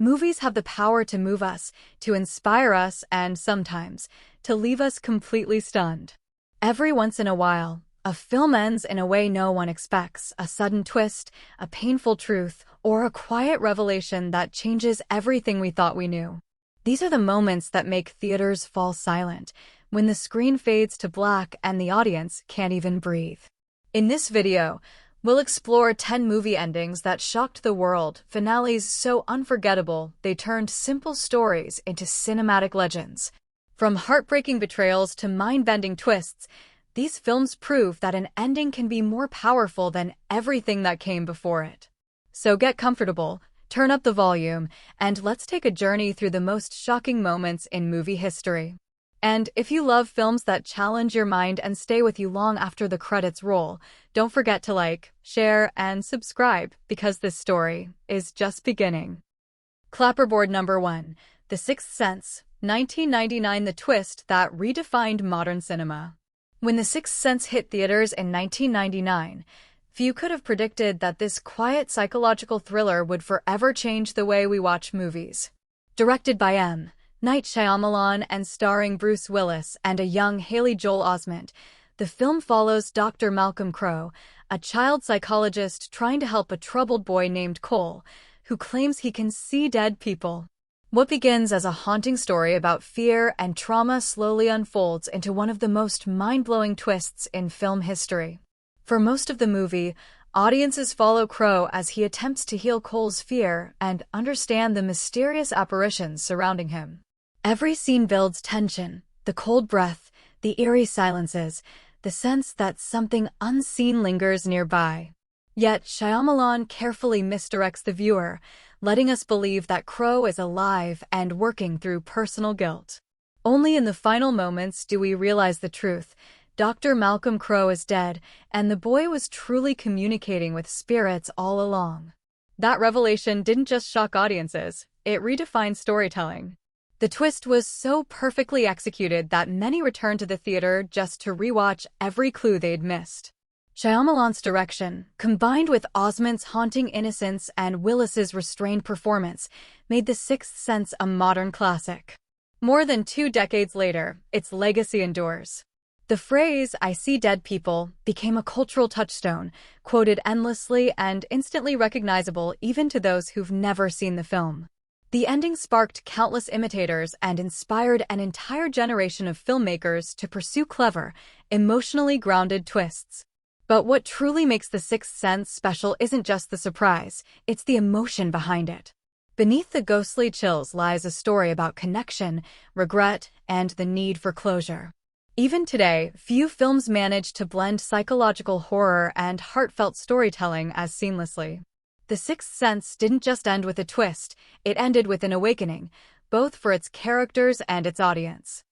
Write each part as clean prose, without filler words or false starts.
Movies have the power to move us, to inspire us, and sometimes, to leave us completely stunned. Every once in a while, a film ends in a way no one expects, a sudden twist, a painful truth, or a quiet revelation that changes everything we thought we knew. These are the moments that make theaters fall silent, when the screen fades to black and the audience can't even breathe. In this video, we'll explore 10 movie endings that shocked the world, finales so unforgettable they turned simple stories into cinematic legends. From heartbreaking betrayals to mind-bending twists, these films prove that an ending can be more powerful than everything that came before it. So get comfortable, turn up the volume, and let's take a journey through the most shocking moments in movie history. And if you love films that challenge your mind and stay with you long after the credits roll, don't forget to like, share, and subscribe, because this story is just beginning. Clapperboard number 1, The Sixth Sense, 1999, the twist that redefined modern cinema. When The Sixth Sense hit theaters in 1999, few could have predicted that this quiet psychological thriller would forever change the way we watch movies. Directed by M. Night Shyamalan and starring Bruce Willis and a young Haley Joel Osment, the film follows Dr. Malcolm Crowe, a child psychologist trying to help a troubled boy named Cole, who claims he can see dead people. What begins as a haunting story about fear and trauma slowly unfolds into one of the most mind-blowing twists in film history. For most of the movie, audiences follow Crowe as he attempts to heal Cole's fear and understand the mysterious apparitions surrounding him. Every scene builds tension, the cold breath, the eerie silences, the sense that something unseen lingers nearby. Yet Shyamalan carefully misdirects the viewer, letting us believe that Crowe is alive and working through personal guilt. Only in the final moments do we realize the truth. Dr. Malcolm Crowe is dead, and the boy was truly communicating with spirits all along. That revelation didn't just shock audiences, it redefined storytelling. The twist was so perfectly executed that many returned to the theater just to rewatch every clue they'd missed. Shyamalan's direction, combined with Osment's haunting innocence and Willis's restrained performance, made The Sixth Sense a modern classic. More than 2 decades later, its legacy endures. The phrase, "I see dead people," became a cultural touchstone, quoted endlessly and instantly recognizable even to those who've never seen the film. The ending sparked countless imitators and inspired an entire generation of filmmakers to pursue clever, emotionally grounded twists. But what truly makes The Sixth Sense special isn't just the surprise, it's the emotion behind it. Beneath the ghostly chills lies a story about connection, regret, and the need for closure. Even today, few films manage to blend psychological horror and heartfelt storytelling as seamlessly. The Sixth Sense didn't just end with a twist, it ended with an awakening, both for its characters and its audience.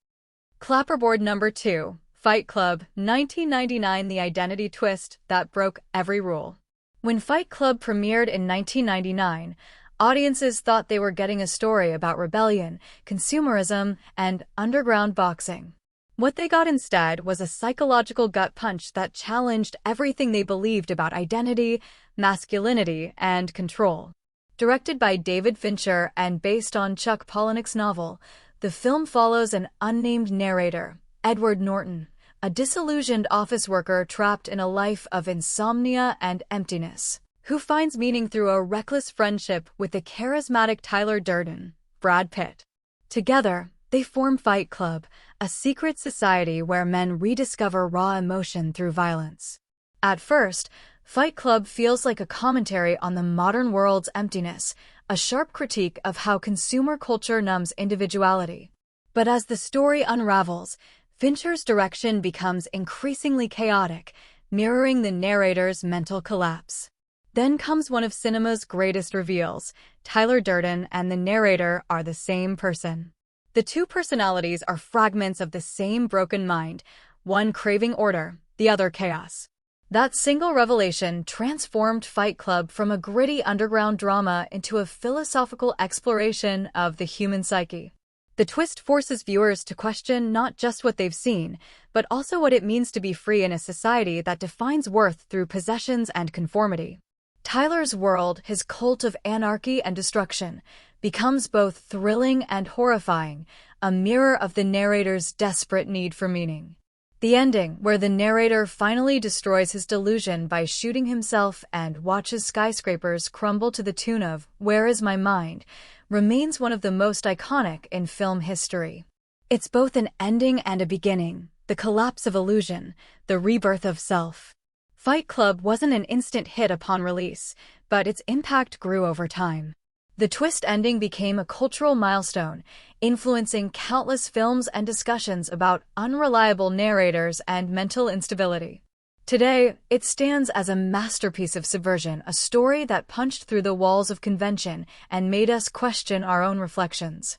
Clapperboard number 2, Fight Club, 1999, the identity twist that broke every rule. When Fight Club premiered in 1999, audiences thought they were getting a story about rebellion, consumerism, and underground boxing. What they got instead was a psychological gut punch that challenged everything they believed about identity, masculinity, and control. Directed by David Fincher and based on Chuck Palahniuk's novel, the film follows an unnamed narrator, Edward Norton, a disillusioned office worker trapped in a life of insomnia and emptiness, who finds meaning through a reckless friendship with the charismatic Tyler Durden, Brad Pitt. Together, they form Fight Club, a secret society where men rediscover raw emotion through violence. At first, Fight Club feels like a commentary on the modern world's emptiness, a sharp critique of how consumer culture numbs individuality. But as the story unravels, Fincher's direction becomes increasingly chaotic, mirroring the narrator's mental collapse. Then comes one of cinema's greatest reveals: Tyler Durden and the narrator are the same person. The two personalities are fragments of the same broken mind, one craving order, the other chaos. That single revelation transformed Fight Club from a gritty underground drama into a philosophical exploration of the human psyche. The twist forces viewers to question not just what they've seen, but also what it means to be free in a society that defines worth through possessions and conformity. Tyler's world, his cult of anarchy and destruction, becomes both thrilling and horrifying, a mirror of the narrator's desperate need for meaning. The ending, where the narrator finally destroys his delusion by shooting himself and watches skyscrapers crumble to the tune of "Where is my mind?", remains one of the most iconic in film history. It's both an ending and a beginning, the collapse of illusion, the rebirth of self. Fight Club wasn't an instant hit upon release, but its impact grew over time. The twist ending became a cultural milestone, influencing countless films and discussions about unreliable narrators and mental instability. Today, it stands as a masterpiece of subversion, a story that punched through the walls of convention and made us question our own reflections.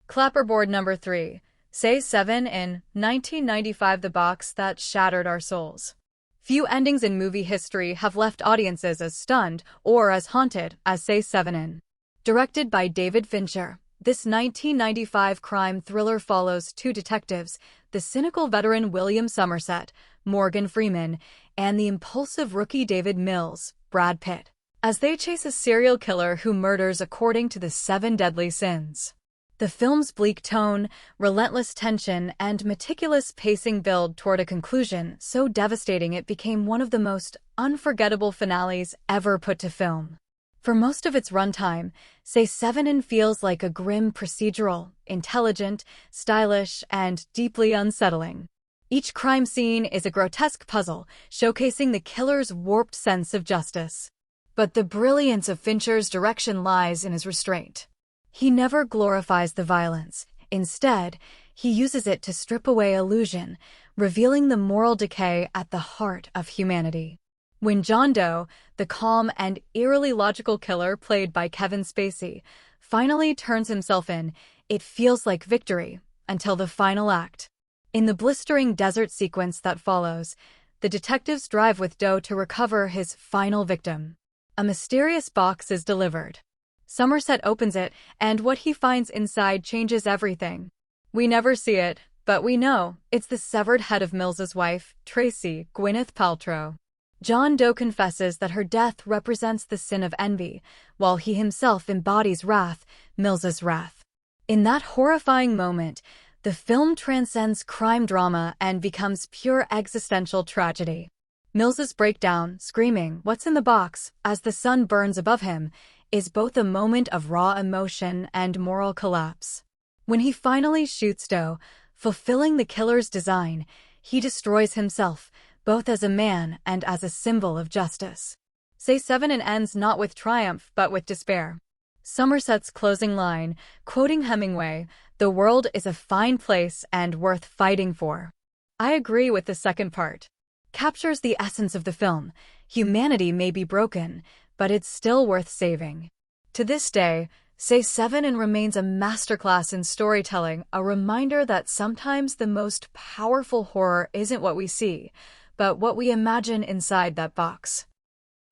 Clapperboard number 3. Say 7 in 1995, the box that shattered our souls. Few endings in movie history have left audiences as stunned or as haunted as Say 7 in. Directed by David Fincher, this 1995 crime thriller follows two detectives, the cynical veteran William Somerset, Morgan Freeman, and the impulsive rookie David Mills, Brad Pitt, as they chase a serial killer who murders according to the 7 deadly sins. The film's bleak tone, relentless tension, and meticulous pacing build toward a conclusion so devastating it became one of the most unforgettable finales ever put to film. For most of its runtime, Say 7 in feels like a grim procedural, intelligent, stylish, and deeply unsettling. Each crime scene is a grotesque puzzle, showcasing the killer's warped sense of justice. But the brilliance of Fincher's direction lies in his restraint. He never glorifies the violence. Instead, he uses it to strip away illusion, revealing the moral decay at the heart of humanity. When John Doe, the calm and eerily logical killer played by Kevin Spacey, finally turns himself in, it feels like victory, until the final act. In the blistering desert sequence that follows, the detectives drive with Doe to recover his final victim. A mysterious box is delivered. Somerset opens it, and what he finds inside changes everything. We never see it, but we know it's the severed head of Mills's wife, Tracy, Gwyneth Paltrow. John Doe confesses that her death represents the sin of envy, while he himself embodies wrath, Mills's wrath. In that horrifying moment, the film transcends crime drama and becomes pure existential tragedy. Mills's breakdown, screaming, "What's in the box?" as the sun burns above him, is both a moment of raw emotion and moral collapse. When he finally shoots Doe, fulfilling the killer's design, he destroys himself, both as a man and as a symbol of justice. Say 7 in ends not with triumph but with despair. Somerset's closing line, quoting Hemingway, "The world is a fine place and worth fighting for." I agree with the second part. Captures the essence of the film. Humanity may be broken, but it's still worth saving. To this day, Say 7 in remains a masterclass in storytelling, a reminder that sometimes the most powerful horror isn't what we see, but what we imagine inside that box.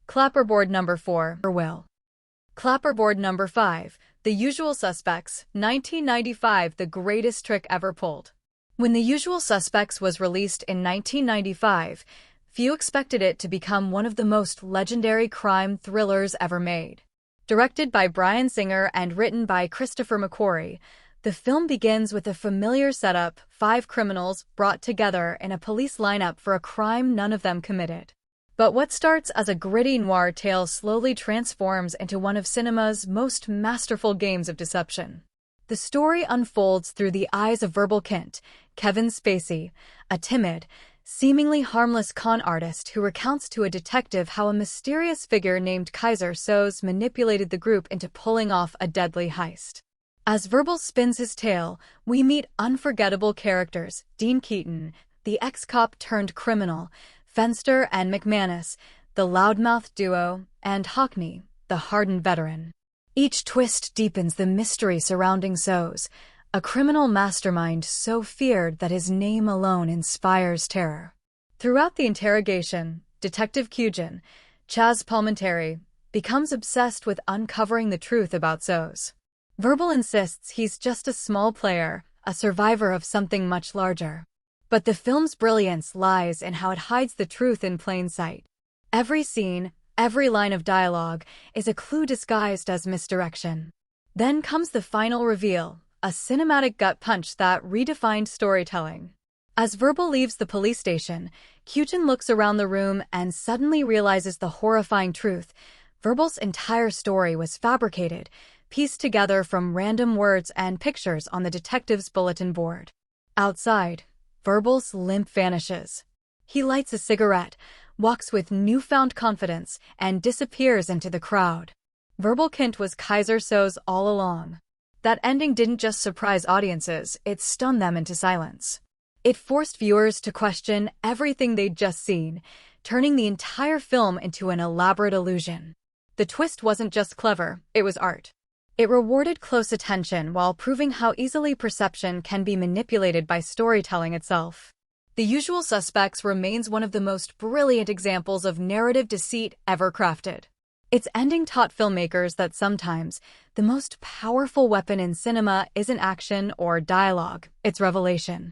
Clapperboard number 4. Will. Clapperboard number 5. The Usual Suspects, 1995, the greatest trick ever pulled. When The Usual Suspects was released in 1995, few expected it to become one of the most legendary crime thrillers ever made. Directed by Bryan Singer and written by Christopher McQuarrie, the film begins with a familiar setup: 5 criminals brought together in a police lineup for a crime none of them committed. But what starts as a gritty noir tale slowly transforms into one of cinema's most masterful games of deception. The story unfolds through the eyes of Verbal Kint, Kevin Spacey, a timid, seemingly harmless con artist who recounts to a detective how a mysterious figure named Kaiser Soze manipulated the group into pulling off a deadly heist. As Verbal spins his tale, we meet unforgettable characters: Dean Keaton, the ex-cop turned criminal, Fenster and McManus, the loudmouth duo, and Hockney, the hardened veteran. Each twist deepens the mystery surrounding Soze, a criminal mastermind so feared that his name alone inspires terror. Throughout the interrogation, Detective Cugin, Chaz Palminteri, becomes obsessed with uncovering the truth about Soze. Verbal insists he's just a small player, a survivor of something much larger. But the film's brilliance lies in how it hides the truth in plain sight. Every scene, Every line of dialogue is a clue disguised as misdirection. Then comes the final reveal, a cinematic gut punch that redefined storytelling. As Verbal leaves the police station, Kyujin looks around the room and suddenly realizes the horrifying truth. Verbal's entire story was fabricated, pieced together from random words and pictures on the detective's bulletin board. Outside, Verbal's limp vanishes. He lights a cigarette, walks with newfound confidence, and disappears into the crowd. Verbal Kint was Kaiser Soze all along. That ending didn't just surprise audiences, it stunned them into silence. It forced viewers to question everything they'd just seen, turning the entire film into an elaborate illusion. The twist wasn't just clever, it was art. It rewarded close attention while proving how easily perception can be manipulated by storytelling itself. The Usual Suspects remains one of the most brilliant examples of narrative deceit ever crafted. Its ending taught filmmakers that sometimes the most powerful weapon in cinema isn't action or dialogue, it's revelation.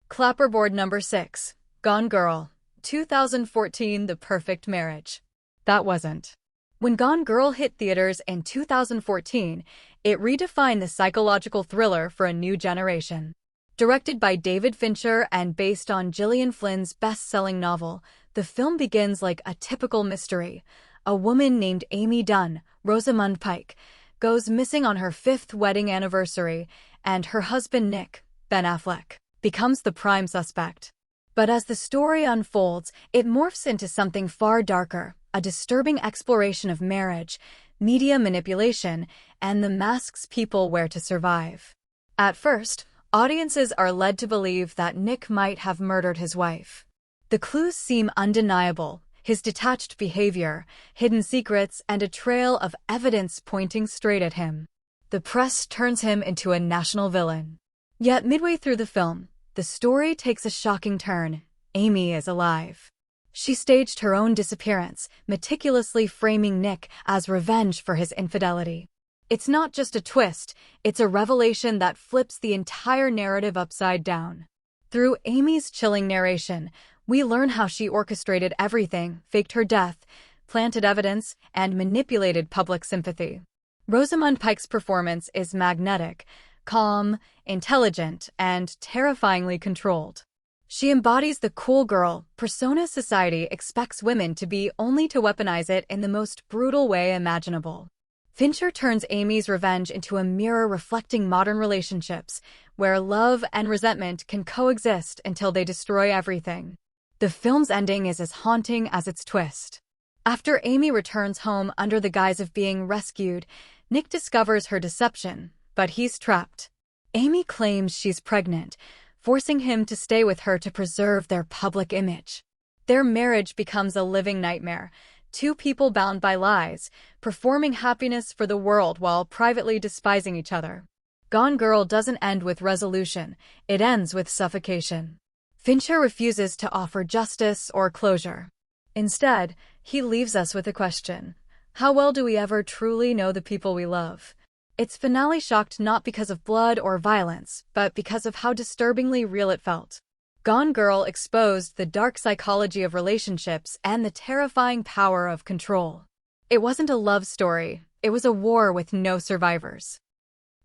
Clapperboard number 6, Gone Girl, 2014. The Perfect Marriage. That wasn't. When Gone Girl hit theaters in 2014, it redefined the psychological thriller for a new generation. Directed by David Fincher and based on Gillian Flynn's best-selling novel, the film begins like a typical mystery. A woman named Amy Dunn, Rosamund Pike, goes missing on her 5th wedding anniversary, and her husband Nick, Ben Affleck, becomes the prime suspect. But as the story unfolds, it morphs into something far darker, a disturbing exploration of marriage, media manipulation, and the masks people wear to survive. At first, audiences are led to believe that Nick might have murdered his wife. The clues seem undeniable: his detached behavior, hidden secrets, and a trail of evidence pointing straight at him. The press turns him into a national villain. Yet midway through the film, the story takes a shocking turn. Amy is alive. She staged her own disappearance, meticulously framing Nick as revenge for his infidelity. It's not just a twist, it's a revelation that flips the entire narrative upside down. Through Amy's chilling narration, we learn how she orchestrated everything, faked her death, planted evidence, and manipulated public sympathy. Rosamund Pike's performance is magnetic, calm, intelligent, and terrifyingly controlled. She embodies the cool girl persona society expects women to be, only to weaponize it in the most brutal way imaginable. Fincher turns Amy's revenge into a mirror reflecting modern relationships, where love and resentment can coexist until they destroy everything. The film's ending is as haunting as its twist. After Amy returns home under the guise of being rescued, Nick discovers her deception, but he's trapped. Amy claims she's pregnant, forcing him to stay with her to preserve their public image. Their marriage becomes a living nightmare, two people bound by lies, performing happiness for the world while privately despising each other. Gone Girl doesn't end with resolution, it ends with suffocation. Fincher refuses to offer justice or closure. Instead, he leaves us with a question: how well do we ever truly know the people we love? Its finale shocked not because of blood or violence, but because of how disturbingly real it felt. Gone Girl exposed the dark psychology of relationships and the terrifying power of control. It wasn't a love story, it was a war with no survivors.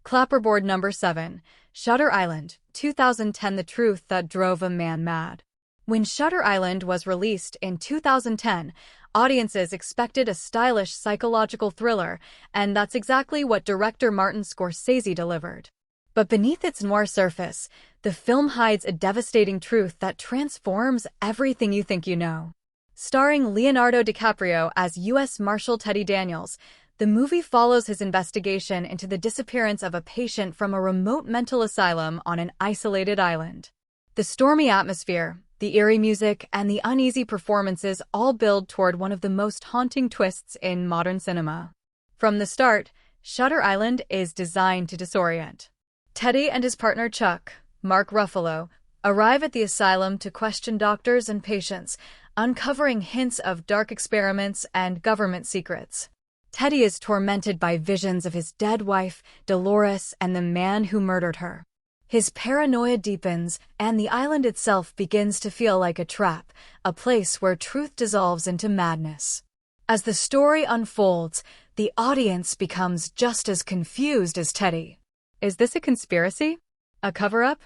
Clapperboard number 7, Shutter Island, 2010. The truth that drove a man mad. When Shutter Island was released in 2010, audiences expected a stylish psychological thriller, and that's exactly what director Martin Scorsese delivered. But beneath its noir surface, the film hides a devastating truth that transforms everything you think you know. Starring Leonardo DiCaprio as U.S. Marshal Teddy Daniels, the movie follows his investigation into the disappearance of a patient from a remote mental asylum on an isolated island. The stormy atmosphere, the eerie music, and the uneasy performances all build toward one of the most haunting twists in modern cinema. From the start, Shutter Island is designed to disorient. Teddy and his partner Chuck, Mark Ruffalo, arrive at the asylum to question doctors and patients, uncovering hints of dark experiments and government secrets. Teddy is tormented by visions of his dead wife, Dolores, and the man who murdered her. His paranoia deepens, and the island itself begins to feel like a trap, a place where truth dissolves into madness. As the story unfolds, the audience becomes just as confused as Teddy. Is this a conspiracy? A cover-up?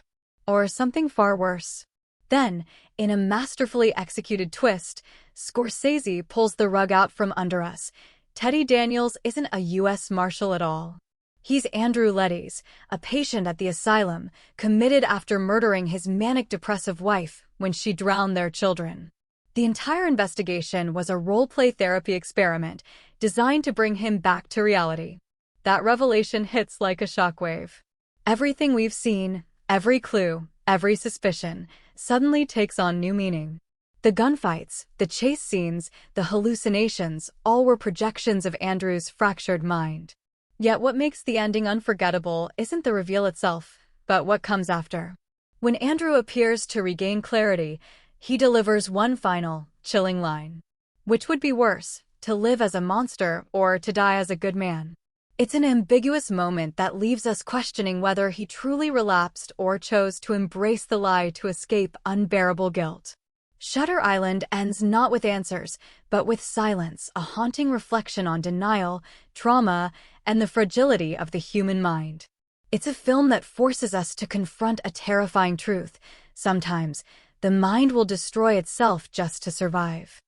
Or something far worse? Then, in a masterfully executed twist, Scorsese pulls the rug out from under us. Teddy Daniels isn't a U.S. Marshal at all. He's Andrew Leddy's, a patient at the asylum, committed after murdering his manic-depressive wife when she drowned their children. The entire investigation was a role-play therapy experiment designed to bring him back to reality. That revelation hits like a shockwave. Everything we've seen, every clue, every suspicion, suddenly takes on new meaning. The gunfights, the chase scenes, the hallucinations, all were projections of Andrew's fractured mind. Yet what makes the ending unforgettable isn't the reveal itself, but what comes after. When Andrew appears to regain clarity, he delivers one final, chilling line. Which would be worse, to live as a monster or to die as a good man? It's an ambiguous moment that leaves us questioning whether he truly relapsed or chose to embrace the lie to escape unbearable guilt. Shutter Island ends not with answers, but with silence, a haunting reflection on denial, trauma, and the fragility of the human mind. It's a film that forces us to confront a terrifying truth. Sometimes, the mind will destroy itself just to survive.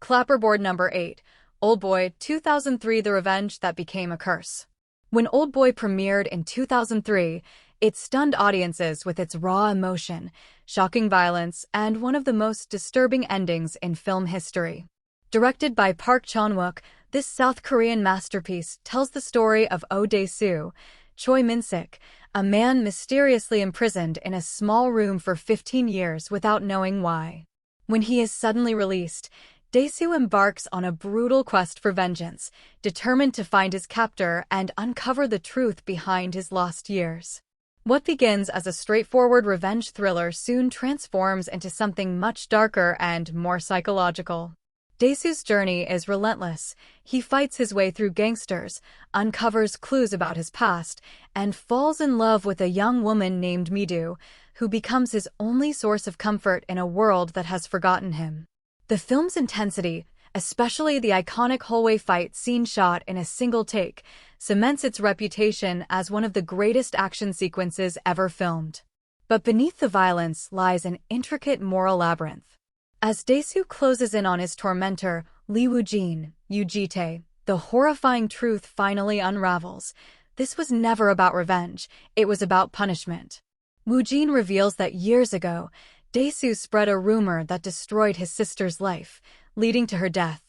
Clapperboard number 8. Oldboy, 2003. The Revenge That Became a Curse. When Oldboy premiered in 2003, it stunned audiences with its raw emotion, shocking violence, and one of the most disturbing endings in film history. Directed by Park Chan-wook, this South Korean masterpiece tells the story of Oh Dae-soo, Choi Min-sik, a man mysteriously imprisoned in a small room for 15 years without knowing why. When he is suddenly released, Dae-soo embarks on a brutal quest for vengeance, determined to find his captor and uncover the truth behind his lost years. What begins as a straightforward revenge thriller soon transforms into something much darker and more psychological. Dae-soo's journey is relentless. He fights his way through gangsters, uncovers clues about his past, and falls in love with a young woman named Mi-do, who becomes his only source of comfort in a world that has forgotten him. The film's intensity, especially the iconic hallway fight scene shot in a single take, cements its reputation as one of the greatest action sequences ever filmed. But beneath the violence lies an intricate moral labyrinth. As Dae-soo closes in on his tormentor, Lee Woo-jin, Yoo-ji-tae, the horrifying truth finally unravels. This was never about revenge, it was about punishment. Woo-jin reveals that years ago, Dae-soo spread a rumor that destroyed his sister's life, leading to her death.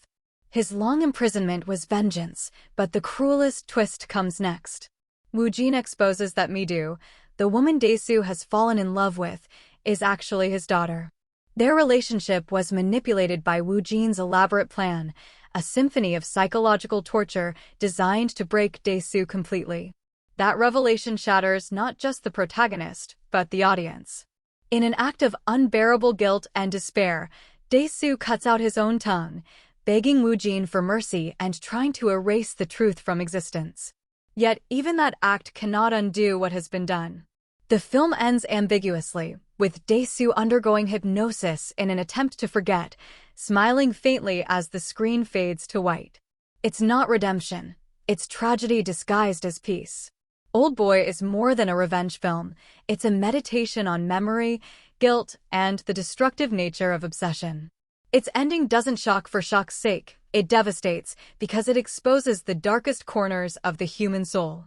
His long imprisonment was vengeance, but the cruelest twist comes next. Woo-jin exposes that Mi-do, the woman Dae-soo has fallen in love with, is actually his daughter. Their relationship was manipulated by Woo-jin's elaborate plan, a symphony of psychological torture designed to break Dae-soo completely. That revelation shatters not just the protagonist, but the audience. In an act of unbearable guilt and despair, Dae-soo cuts out his own tongue, begging Woo-jin for mercy and trying to erase the truth from existence. Yet even that act cannot undo what has been done. The film ends ambiguously, with Dae-soo undergoing hypnosis in an attempt to forget, smiling faintly as the screen fades to white. It's not redemption. It's tragedy disguised as peace. Oldboy is more than a revenge film. It's a meditation on memory, guilt, and the destructive nature of obsession. Its ending doesn't shock for shock's sake. It devastates because it exposes the darkest corners of the human soul.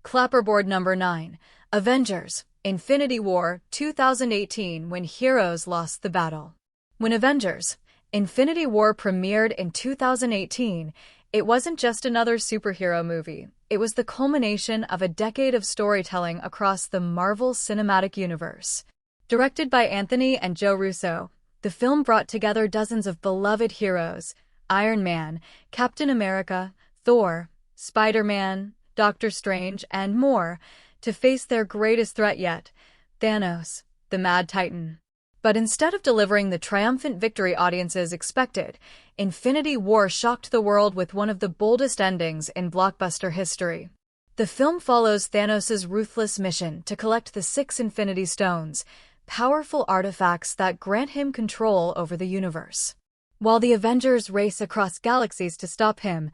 Clapperboard number 9. Avengers, Infinity War, 2018. When heroes lost the battle. When Avengers, Infinity War premiered in 2018, it wasn't just another superhero movie. It was the culmination of a decade of storytelling across the Marvel Cinematic Universe. Directed by Anthony and Joe Russo, the film brought together dozens of beloved heroes: Iron Man, Captain America, Thor, Spider-Man, Doctor Strange, and more, to face their greatest threat yet, Thanos, the Mad Titan. But instead of delivering the triumphant victory audiences expected, Infinity War shocked the world with one of the boldest endings in blockbuster history. The film follows Thanos' ruthless mission to collect the 6 Infinity Stones, powerful artifacts that grant him control over the universe. While the Avengers race across galaxies to stop him,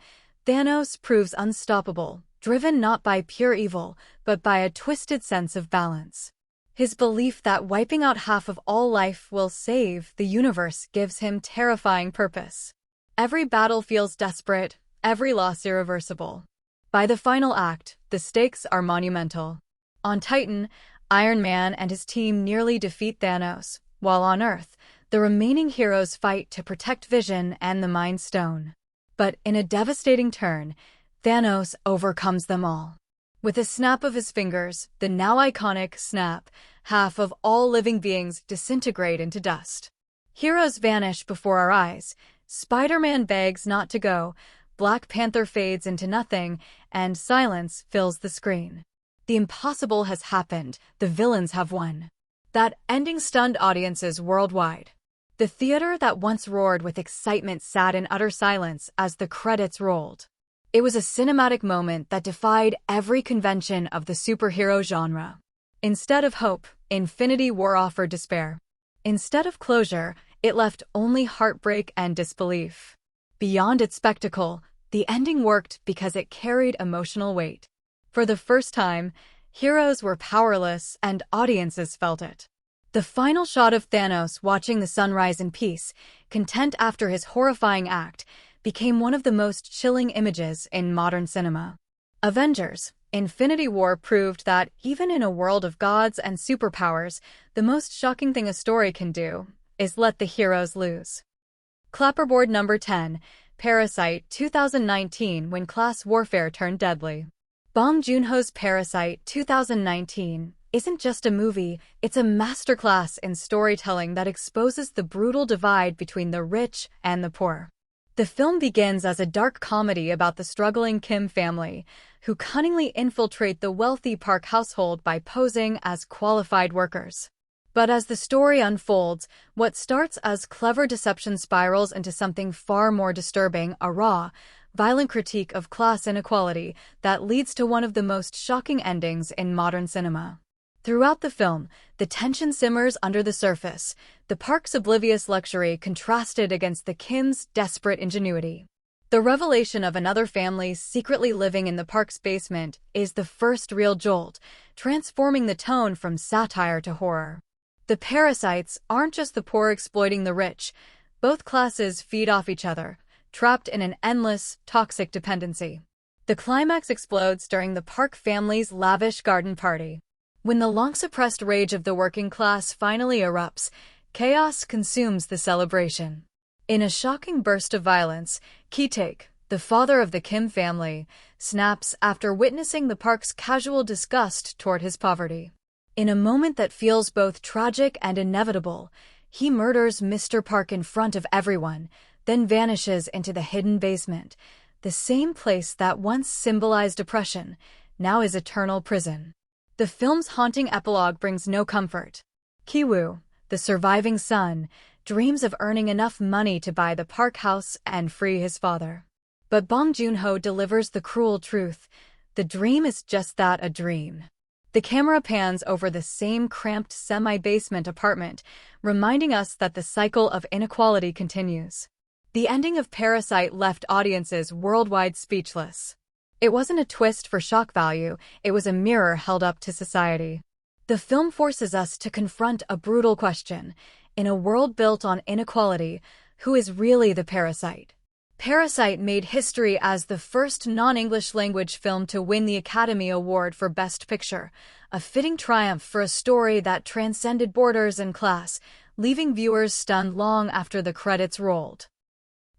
Thanos proves unstoppable, driven not by pure evil, but by a twisted sense of balance. His belief that wiping out half of all life will save the universe gives him terrifying purpose. Every battle feels desperate, every loss irreversible. By the final act, the stakes are monumental. On Titan, Iron Man and his team nearly defeat Thanos, while on Earth, the remaining heroes fight to protect Vision and the Mind Stone. But in a devastating turn, Thanos overcomes them all. With a snap of his fingers, the now iconic snap, half of all living beings disintegrate into dust. Heroes vanish before our eyes, Spider-Man begs not to go, Black Panther fades into nothing, and silence fills the screen. The impossible has happened, the villains have won. That ending stunned audiences worldwide. The theater that once roared with excitement sat in utter silence as the credits rolled. It was a cinematic moment that defied every convention of the superhero genre. Instead of hope, Infinity War offered despair. Instead of closure, it left only heartbreak and disbelief. Beyond its spectacle, the ending worked because it carried emotional weight. For the first time, heroes were powerless and audiences felt it. The final shot of Thanos watching the sun rise in peace, content after his horrifying act, became one of the most chilling images in modern cinema. Avengers: Infinity War proved that, even in a world of gods and superpowers, the most shocking thing a story can do is let the heroes lose. Clapperboard number 10, Parasite 2019, when class warfare turned deadly. Bong Joon-ho's Parasite 2019 isn't just a movie, it's a masterclass in storytelling that exposes the brutal divide between the rich and the poor. The film begins as a dark comedy about the struggling Kim family, who cunningly infiltrate the wealthy Park household by posing as qualified workers. But as the story unfolds, what starts as clever deception spirals into something far more disturbing, a raw, violent critique of class inequality that leads to one of the most shocking endings in modern cinema. Throughout the film, the tension simmers under the surface, the Park's oblivious luxury contrasted against the Kims' desperate ingenuity. The revelation of another family secretly living in the Park's basement is the first real jolt, transforming the tone from satire to horror. The parasites aren't just the poor exploiting the rich. Both classes feed off each other, trapped in an endless, toxic dependency. The climax explodes during the Park family's lavish garden party. When the long-suppressed rage of the working class finally erupts, chaos consumes the celebration. In a shocking burst of violence, Ki-taek, the father of the Kim family, snaps after witnessing the Park's casual disgust toward his poverty. In a moment that feels both tragic and inevitable, he murders Mr. Park in front of everyone, then vanishes into the hidden basement, the same place that once symbolized oppression, now is eternal prison. The film's haunting epilogue brings no comfort. Ki-woo, the surviving son, dreams of earning enough money to buy the Park house and free his father. But Bong Joon-ho delivers the cruel truth. The dream is just that, a dream. The camera pans over the same cramped semi-basement apartment, reminding us that the cycle of inequality continues. The ending of Parasite left audiences worldwide speechless. It wasn't a twist for shock value, it was a mirror held up to society. The film forces us to confront a brutal question. In a world built on inequality, who is really the parasite? Parasite made history as the first non-English language film to win the Academy Award for Best Picture, a fitting triumph for a story that transcended borders and class, leaving viewers stunned long after the credits rolled.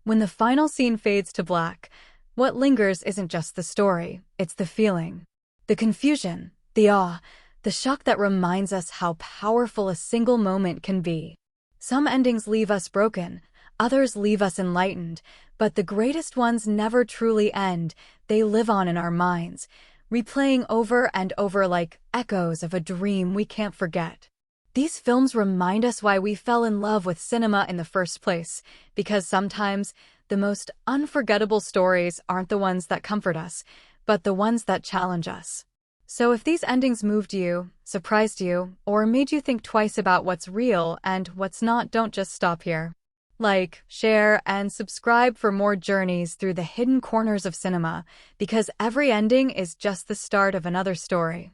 When the final scene fades to black, what lingers isn't just the story, it's the feeling. The confusion, the awe, the shock that reminds us how powerful a single moment can be. Some endings leave us broken, others leave us enlightened, but the greatest ones never truly end. They live on in our minds, replaying over and over like echoes of a dream we can't forget. These films remind us why we fell in love with cinema in the first place, because sometimes the most unforgettable stories aren't the ones that comfort us, but the ones that challenge us. So if these endings moved you, surprised you, or made you think twice about what's real and what's not, don't just stop here. Like, share, and subscribe for more journeys through the hidden corners of cinema, because every ending is just the start of another story.